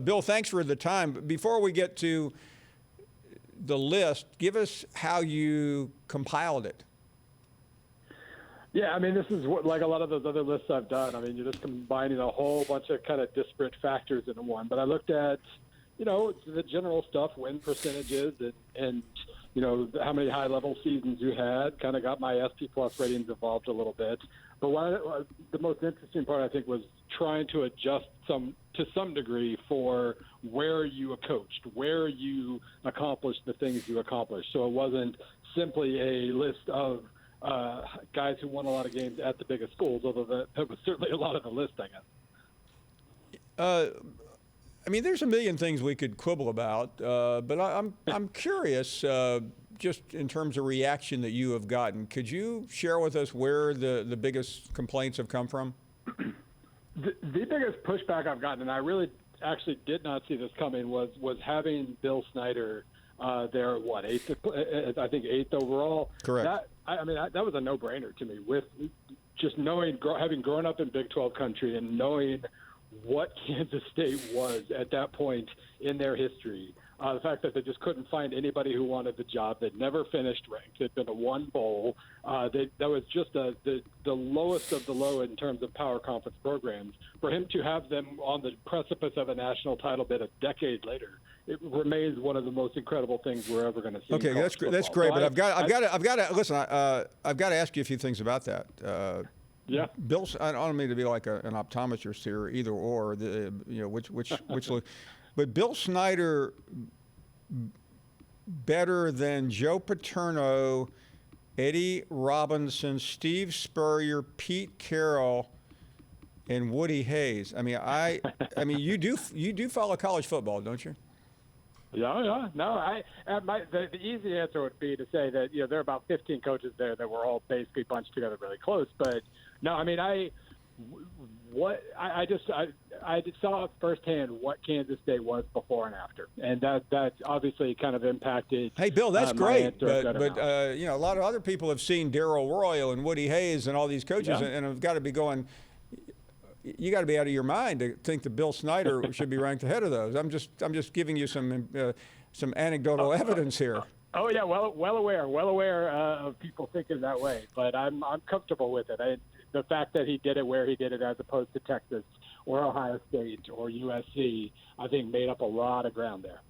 Bill, thanks for the time. Before we get to the list, give us how you compiled it. Yeah, I mean, this is what, like a lot of those other lists I've done. I mean, you're just combining a whole bunch of kind of disparate factors into one. But I looked at, the general stuff, win percentages, and how many high-level seasons you had. Kind of got my SP Plus ratings involved a little bit. But the most interesting part, I think, was trying to adjust to some degree for where you coached, where you accomplished the things you accomplished. So it wasn't simply a list of guys who won a lot of games at the biggest schools, although that was certainly a lot of the list, I guess. I mean, there's a million things we could quibble about, but I'm curious, just in terms of reaction that you have gotten. Could you share with us where the biggest complaints have come from? The biggest pushback I've gotten, and I really actually did not see this coming, was having Bill Snyder there at eighth? I think eighth overall. Correct. That was a no-brainer to me. With just knowing, having grown up in Big 12 country and knowing what Kansas State was at that point in their history, the fact that they just couldn't find anybody who wanted the job. They'd never finished ranked. They'd been to one bowl. That was just the lowest of the low in terms of power conference programs. For him to have them on the precipice of a national title bid a decade later, it remains one of the most incredible things we're ever going to see. Okay, that's great. That's great. But I've got to listen. I've got to ask you a few things about that. Yeah, Bill. I don't mean to be like an optometrist here, either or. Which. But Bill Snyder better than Joe Paterno, Eddie Robinson, Steve Spurrier, Pete Carroll, and Woody Hayes. I mean, you do follow college football, don't you? Yeah. No, the easy answer would be to say that there are about 15 coaches there that were all basically bunched together really close. But no, I mean, I just saw firsthand what Kansas State was before and after, and that obviously kind of impacted. Hey, Bill, that's great, but a lot of other people have seen Darryl Royal and Woody Hayes and all these coaches, and have got to be going. You got to be out of your mind to think that Bill Snyder should be ranked ahead of those. I'm just giving you some anecdotal evidence here. Oh yeah, well aware of people thinking that way, but I'm comfortable with it. The fact that he did it where he did it, as opposed to Texas or Ohio State or USC, I think made up a lot of ground there.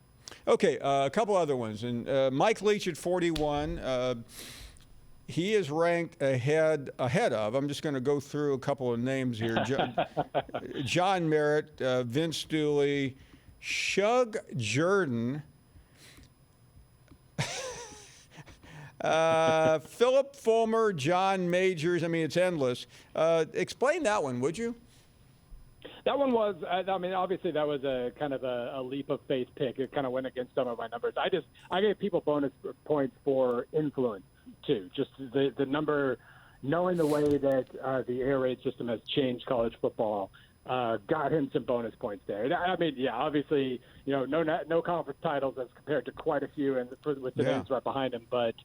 Okay, a couple other ones, and Mike Leach at 41. He is ranked ahead of. I'm just going to go through a couple of names here. John Merritt, Vince Dooley, Shug Jordan, Philip Fulmer, John Majors. I mean, it's endless. Explain that one, would you? That one was, obviously that was a kind of a leap of faith pick. It kind of went against some of my numbers. I gave people bonus points for influence too. Just the number, knowing the way that the air raid system has changed college football, got him some bonus points there. I mean, yeah, obviously, no conference titles as compared to quite a few, and with the names right behind him, but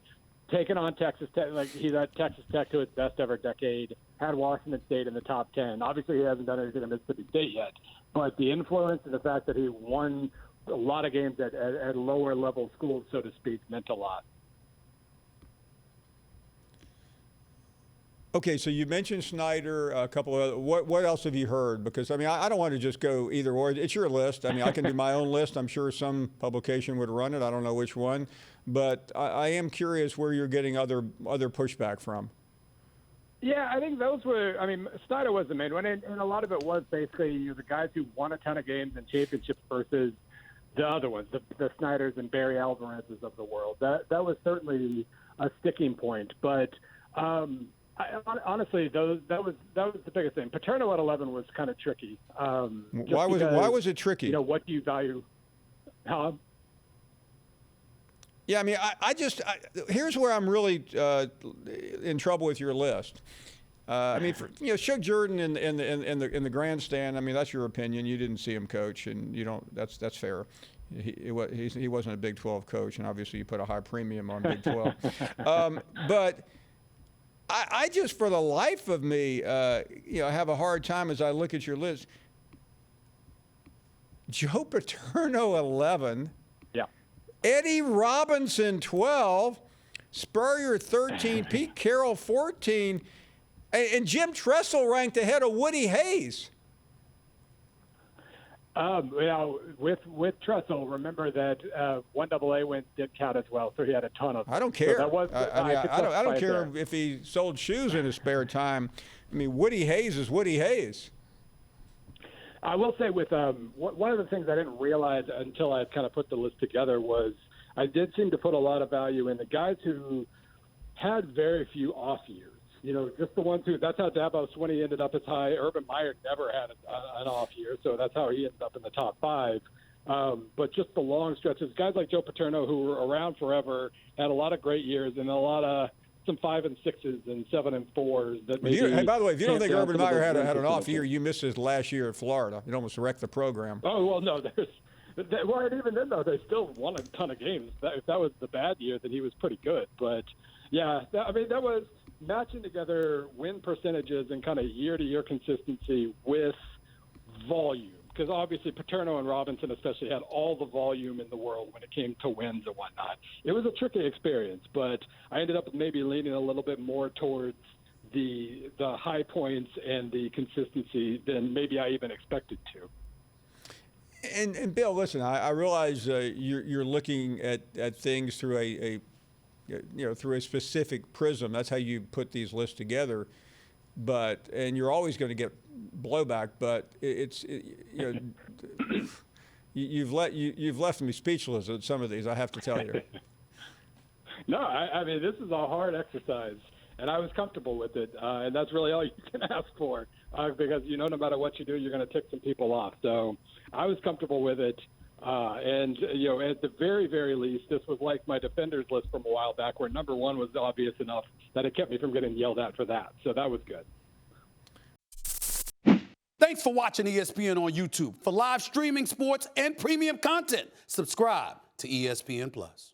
taking on Texas Tech, like he's at Texas Tech to its best ever decade, had Washington State in the top 10. Obviously, he hasn't done anything at Mississippi State yet, but the influence and the fact that he won a lot of games at lower level schools, so to speak, meant a lot. Okay, so you mentioned Snyder, a couple of other, what else have you heard? Because, I mean, I don't want to just go either or. It's your list. I mean, I can do my own list. I'm sure some publication would run it. I don't know which one. But I am curious where you're getting other pushback from. Yeah, I think those were, Snyder was the main one. And a lot of it was basically the guys who won a ton of games and championships versus the other ones, the Snyders and Barry Alvarez's of the world. That was certainly a sticking point. But honestly, that was the biggest thing. Paterno at 11 was kind of tricky. Why was it tricky? What do you value? Yeah, I mean, here's where I'm really in trouble with your list. Shug Jordan in the grandstand. I mean, that's your opinion. You didn't see him coach, and you don't. That's fair. He wasn't a Big 12 coach, and obviously you put a high premium on Big 12. But I just, for the life of me, have a hard time as I look at your list. Joe Paterno 11, Yeah. Eddie Robinson 12, Spurrier 13, Pete Carroll 14, and Jim Tressel ranked ahead of Woody Hayes. With Tressel, remember that 1AA wins did count as well, so he had a ton of. I don't care. So that was, I don't care there. if he sold shoes in his spare time. I mean, Woody Hayes is Woody Hayes. I will say with one of the things I didn't realize until I kind of put the list together was I did seem to put a lot of value in the guys who had very few off years. You know, just the ones who, that's how Davos Swinney ended up as high. Urban Meyer never had an off year, so that's how he ended up in the top 5. But just the long stretches, guys like Joe Paterno, who were around forever, had a lot of great years and a lot of some 5 and 6s and 7 and 4s. That maybe Hey, by the way, if you don't think camped Urban out Meyer some of had those an off year, you missed his last year at Florida. It almost wrecked the program. Oh, well, no, well, and even then, though, they still won a ton of games. If that was the bad year, then he was pretty good. But, yeah, that was matching together win percentages and kind of year-to-year consistency with volume. Because obviously Paterno and Robinson especially had all the volume in the world when it came to wins and whatnot. It was a tricky experience, but I ended up maybe leaning a little bit more towards the high points and the consistency than maybe I even expected to. And Bill, listen, I realize you're looking at things through through a specific prism. That's how you put these lists together. And you're always going to get blowback. But you've left me speechless at some of these. I have to tell you. No, I mean this is a hard exercise, and I was comfortable with it, and that's really all you can ask for, because no matter what you do, you're going to tick some people off. So I was comfortable with it. And at the very, very least, this was like my defenders list from a while back where number 1 was obvious enough that it kept me from getting yelled at for that. So that was good. Thanks for watching ESPN on YouTube. For live streaming sports and premium content, subscribe to ESPN+.